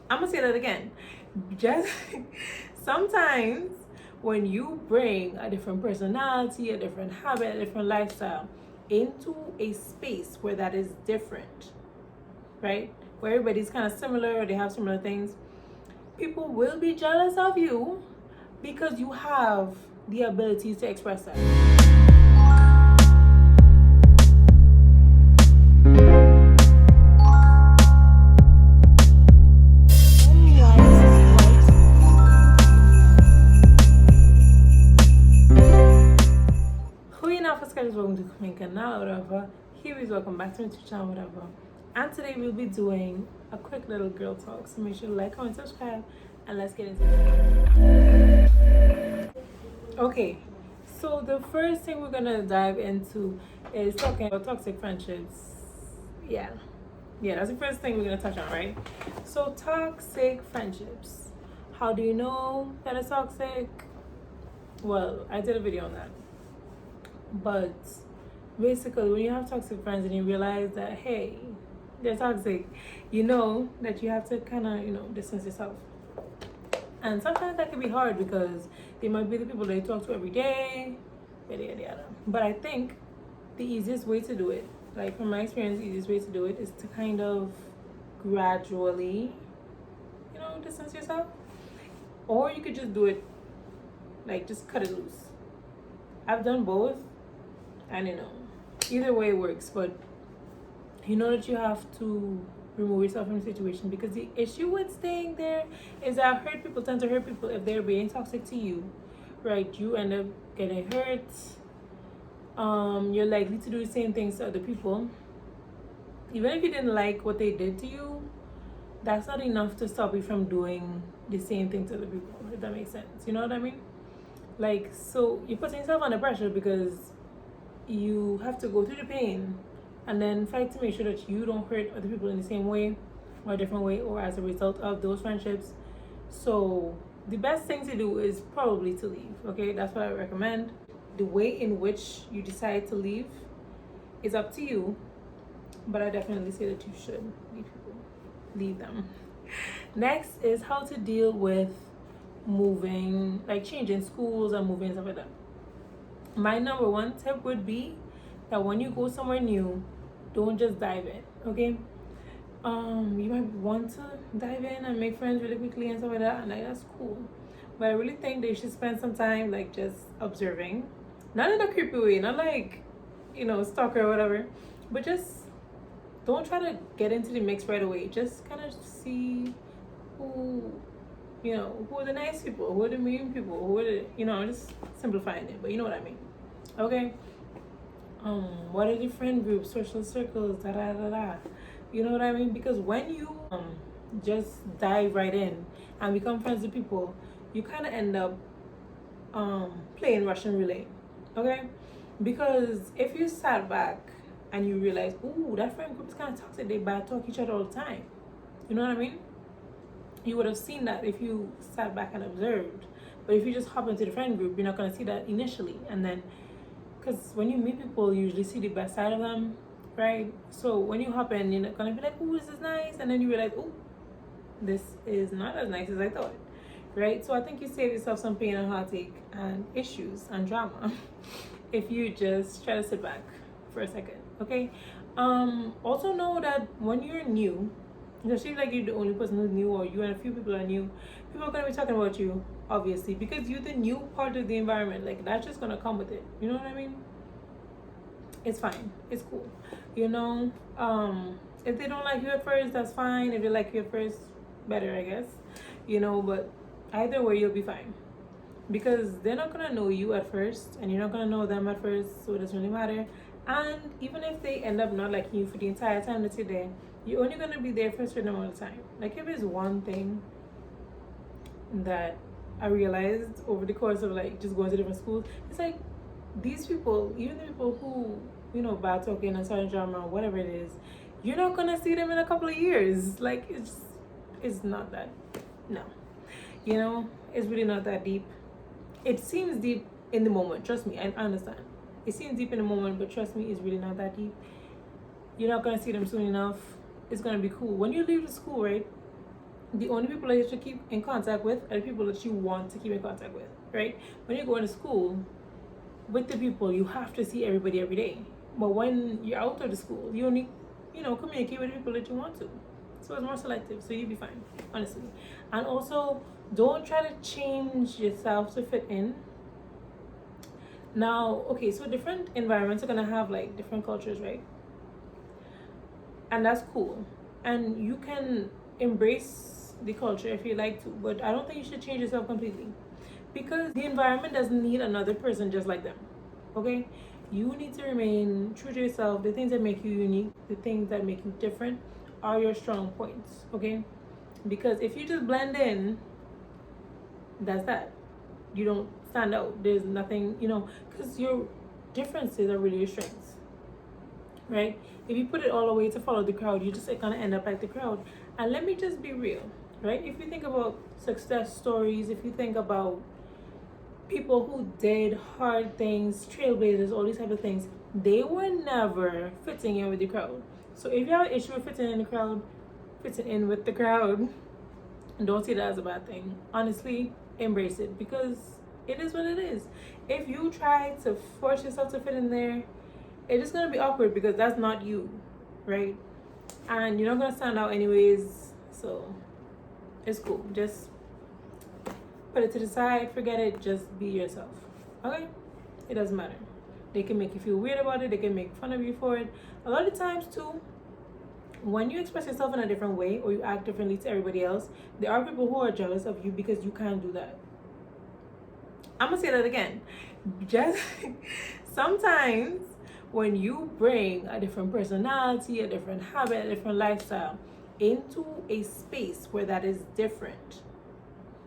I'm gonna say that again. Just sometimes when you bring a different personality, a different habit, a different lifestyle into a space where that is different, right? Where everybody's kind of similar or they have similar things, people will be jealous of you because you have the ability to express that. Who you know for schedule welcome to my canal, whatever. Here is welcome back to my YouTube channel, whatever. And today we'll be doing a quick little girl talk. So make sure to like, comment, subscribe, and let's get into it. Okay, so the first thing we're gonna dive into is talking about toxic friendships. Yeah. Yeah, that's the first thing we're gonna touch on, right? So toxic friendships. How do you know that it's toxic? Well, I did a video on that. But basically, when you have toxic friends and you realize that, hey, they're toxic, you know that you have to kind of, distance yourself. And sometimes that can be hard because they might be the people that you talk to every day, yada, yada, yada. But I think the easiest way to do it, like from my experience, the easiest way to do it is to kind of gradually, distance yourself. Or you could just do it, like just cut it loose. I've done both, and either way works, but you know that you have to remove yourself from the situation, because the issue with staying there is that hurt people tend to hurt people if they're being toxic to you, right? You end up getting hurt. You're likely to do the same things to other people. Even if you didn't like what they did to you, that's not enough to stop you from doing the same thing to other people, if that makes sense. You know what I mean? Like, so you're putting yourself under pressure because you have to go through the pain and then fight to make sure that you don't hurt other people in the same way or a different way or as a result of those friendships. So the best thing to do is probably to leave. Okay, that's what I recommend. The way in which you decide to leave is up to you, but I definitely say that you should leave them. Next is how to deal with moving, like changing schools and moving and stuff like that. My number one tip would be that when you go somewhere new, don't just dive in, okay? You might want to dive in and make friends really quickly and stuff like that, and like that's cool. But I really think they should spend some time like just observing, not in a creepy way, not like stalker or whatever, but just don't try to get into the mix right away. Just kind of see who who are the nice people, who are the mean people, who are the, just simplifying it, but you know what I mean. Okay. What are the friend groups, social circles, da da da da. You know what I mean? Because when you just dive right in and become friends with people, you kind of end up playing Russian roulette. Okay? Because if you sat back and you realize, ooh, that friend group is kind of toxic, they bad talk each other all the time. You know what I mean? You would have seen that if you sat back and observed. But if you just hop into the friend group, you're not going to see that initially. And then, because when you meet people, you usually see the best side of them, right? So when you hop in, you're not going to be like, oh, this is nice. And then you realize, oh, this is not as nice as I thought, right? So I think you save yourself some pain and heartache and issues and drama if you just try to sit back for a second, okay? Also know that when you're new, especially like you're the only person who's new or you and a few people are new, people are going to be talking about you, obviously, because you're the new part of the environment. Like that's just going to come with it. You know what I mean? It's fine. It's cool. If they don't like you at first, that's fine. If they like you at first, better, I guess. But either way, you'll be fine. Because they're not going to know you at first and you're not going to know them at first, so it doesn't really matter. And even if they end up not liking you for the entire time that you're there, you're only going to be there for a certain amount of time. Like if it's one thing that I realized over the course of like just going to different schools, it's like these people, even the people who, bad talking and starting drama or whatever it is, you're not going to see them in a couple of years. Like it's not that, no. It's really not that deep. It seems deep in the moment, trust me, I understand. It seems deep in the moment, but trust me, it's really not that deep. You're not going to see them soon enough. It's going to be cool. When you leave the school, right, The only people that you should keep in contact with are the people that you want to keep in contact with, right? When you go into school with the people, you have to see everybody every day. But when you're out of the school, you only, communicate with the people that you want to. So it's more selective, so you'll be fine, honestly. And also, don't try to change yourself to fit in. Now, okay, so different environments are gonna have like different cultures, right? And that's cool. And you can embrace the culture if you like to, but I don't think you should change yourself completely, because the environment doesn't need another person just like them. Okay? You need to remain true to yourself. The things that make you unique, the things that make you different are your strong points. Okay? Because if you just blend in, that's that. You don't stand out. There's nothing, because your differences are really your strengths. Right? If you put it all away to follow the crowd, you just gonna end up like the crowd. And let me just be real, right? If you think about success stories, if you think about people who did hard things, trailblazers, all these type of things, they were never fitting in with the crowd. So if you have an issue with fitting in with the crowd, don't see that as a bad thing. Honestly, embrace it, because it is what it is. If you try to force yourself to fit in there, it's just gonna be awkward, because that's not you, right? And you're not gonna stand out anyways, so it's cool. Just put it to the side, forget it, just be yourself. Okay? It doesn't matter. They can make you feel weird about it, they can make fun of you for it. A lot of times too, when you express yourself in a different way or you act differently to everybody else, there are people who are jealous of you because you can't do that. I'm gonna say that again. Just sometimes when you bring a different personality, a different habit, a different lifestyle into a space where that is different,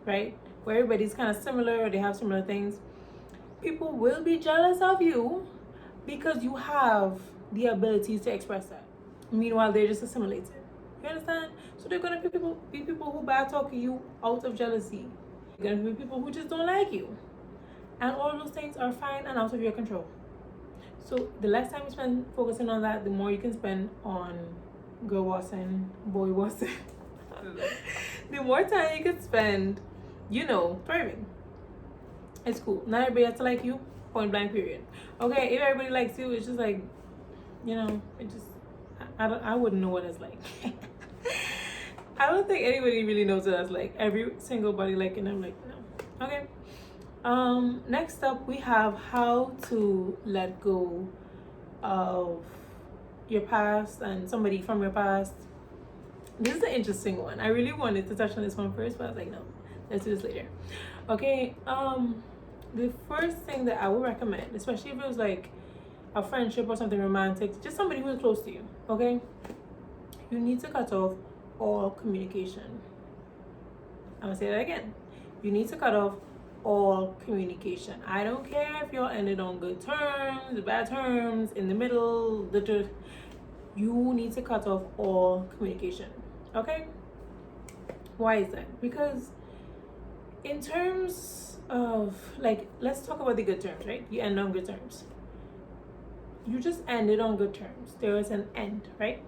right? Where everybody's kind of similar or they have similar things, people will be jealous of you because you have the ability to express that. Meanwhile, they're just assimilated. You understand? So they're gonna be people who bad talk you out of jealousy. They're gonna be people who just don't like you. And all those things are fine and out of your control. So the less time you spend focusing on that, the more you can spend on girl wassing, boy wassing. The more time you can spend, thriving. It's cool. Not everybody has to like you, point blank period. Okay, if everybody likes you, it's just like, it just, I wouldn't know what it's like. I don't think anybody really knows what that's like. Every single body liking, I'm like, no. Okay. Next up we have how to let go of your past and somebody from your past. This is an interesting one. I really wanted to touch on this one first, but I was like, no, let's do this later. Okay, the first thing that I would recommend, especially if it was like a friendship or something romantic, just somebody who's close to you, okay, you need to cut off all communication. I'm gonna say that again. You need to cut off all communication. I don't care if y'all ended on good terms, bad terms, in the middle, you need to cut off all communication. Okay? Why is that? Because in terms of, like, let's talk about the good terms, right? You end on good terms. You just ended on good terms. There is an end, right?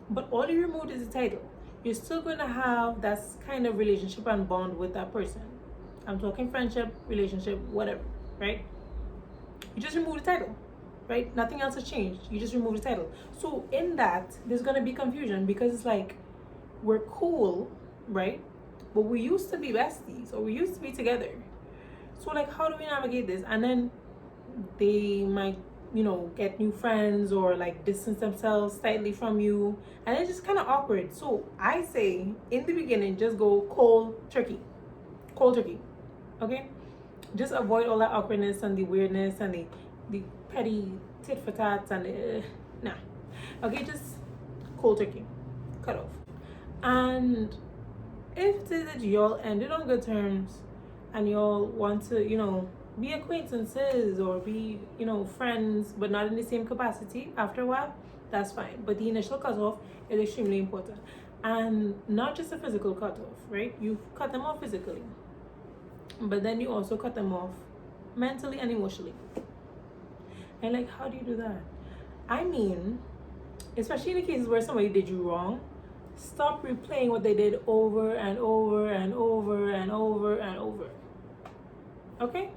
But all you removed is the title. You're still going to have that kind of relationship and bond with that person. I'm talking friendship, relationship, whatever, right? You just remove the title, right? Nothing else has changed. You just remove the title. So in that, there's going to be confusion, because it's like, we're cool, right? But we used to be besties, or we used to be together. So like, how do we navigate this? And then they might, get new friends or like distance themselves slightly from you. And it's just kind of awkward. So I say in the beginning, just go cold turkey. Cold turkey. Okay? Just avoid all that awkwardness and the weirdness and the petty tit for tats and nah. Okay, just cold turkey. Cut off. And if it is that y'all ended on good terms and y'all want to, be acquaintances or be, friends, but not in the same capacity after a while, that's fine. But the initial cutoff is extremely important. And not just a physical cutoff, right? You cut them off physically, but then you also cut them off mentally and emotionally. And like, how do you do that? I mean, especially in the cases where somebody did you wrong, stop replaying what they did over and over and over and over and over. Okay?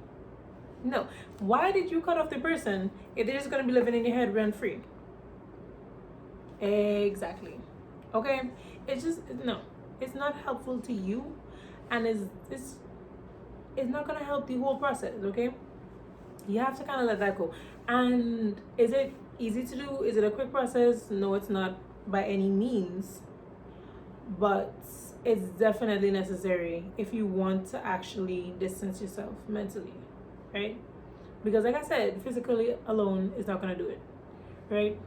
No. Why did you cut off the person if they're just gonna be living in your head rent free? Exactly. Okay? It's just no. It's not helpful to you, and it's not gonna help the whole process. Okay? You have to kind of let that go. And is it easy to do? Is it a quick process? No, it's not by any means. But it's definitely necessary if you want to actually distance yourself mentally, right? Because like I said, physically alone is not gonna do it, right?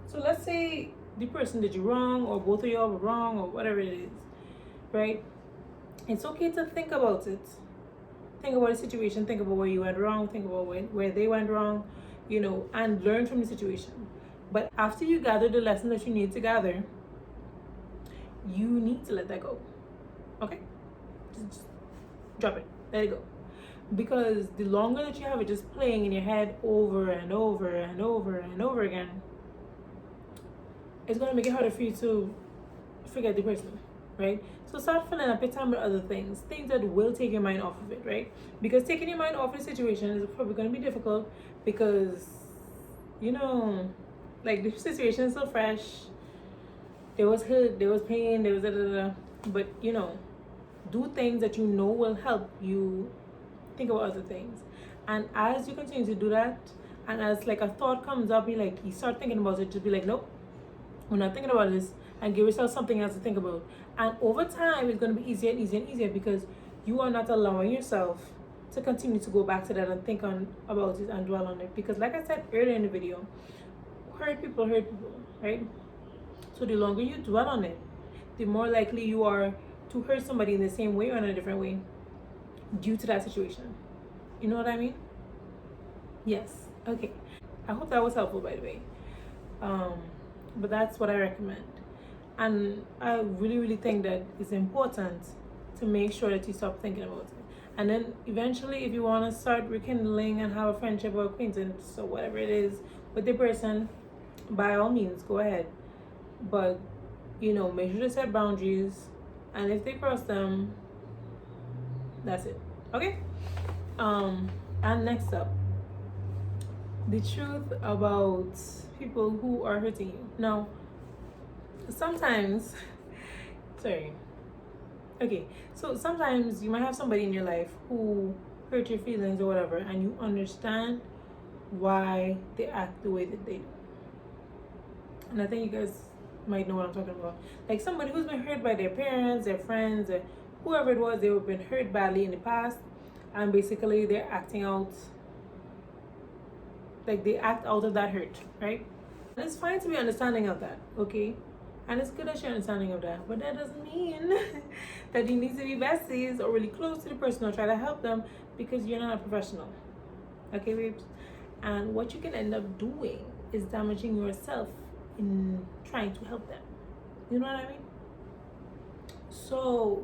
So let's say the person did you wrong, or both of y'all were wrong, or whatever it is, right? It's okay to think about it. Think about the situation, think about where you went wrong, think about where they went wrong, and learn from the situation. But after you gather the lesson that you need to gather, you need to let that go. Okay? Just drop it. Let it go. Because the longer that you have it just playing in your head over and over and over and over again, it's going to make it harder for you to forget the person, right? So start filling up your time with other things that will take your mind off of it, right? Because taking your mind off the situation is probably going to be difficult because, like the situation is so fresh. There was hurt, there was pain, there was but do things that will help you think about other things. And as you continue to do that, and as like a thought comes up, you start thinking about it, just be like, nope, we're not thinking about this, and give yourself something else to think about. And over time, it's going to be easier and easier and easier because you are not allowing yourself to continue to go back to that and think about it and dwell on it. Because like I said earlier in the video, hurt people, right? So the longer you dwell on it, the more likely you are to hurt somebody in the same way or in a different way due to that situation. You know what I mean? Yes. Okay. I hope that was helpful, by the way. But that's what I recommend. And I really, really think that it's important to make sure that you stop thinking about it. And then eventually, if you want to start rekindling and have a friendship or acquaintance or whatever it is with the person, by all means, go ahead. But, make sure to set boundaries. And if they cross them, that's it. Okay? And next up, the truth about people who are hurting you. Now, sometimes, sorry. Okay, so sometimes you might have somebody in your life who hurt your feelings or whatever, and you understand why they act the way that they do. And I think you guys might know what I'm talking about. Like somebody who's been hurt by their parents, their friends, or whoever it was, they've been hurt badly in the past, and basically they're acting out, like they act out of that hurt, right? And it's fine to be understanding of that, okay? And it's good that you're understanding of that, but that doesn't mean that you need to be besties or really close to the person or try to help them because you're not a professional, okay, babes? And what you can end up doing is damaging yourself in trying to help them. You know what I mean? So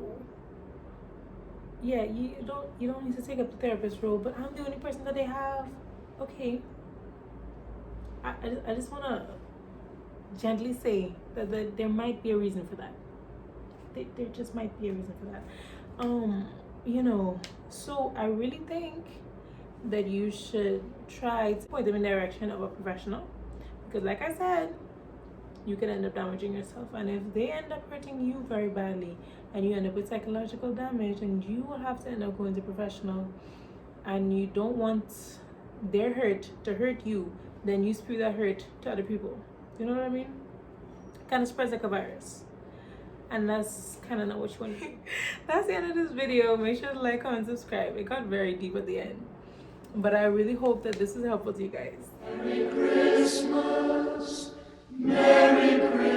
yeah, you don't need to take up the therapist role, but I'm the only person that they have. Okay. I just want to gently say that there might be a reason for that. There just might be a reason for that. So I really think that you should try to point them in the direction of a professional, because like I said, you can end up damaging yourself, and if they end up hurting you very badly and you end up with psychological damage, and you will have to end up going to professional, and you don't want their hurt to hurt you, then you spew that hurt to other people. You know what I mean? Kind of spreads like a virus, and that's kind of not what you want to do. That's the end of this video. Make sure to like, comment, subscribe. It got very deep at the end, but I really hope that this is helpful to you guys. Merry Christmas. Merry Christmas.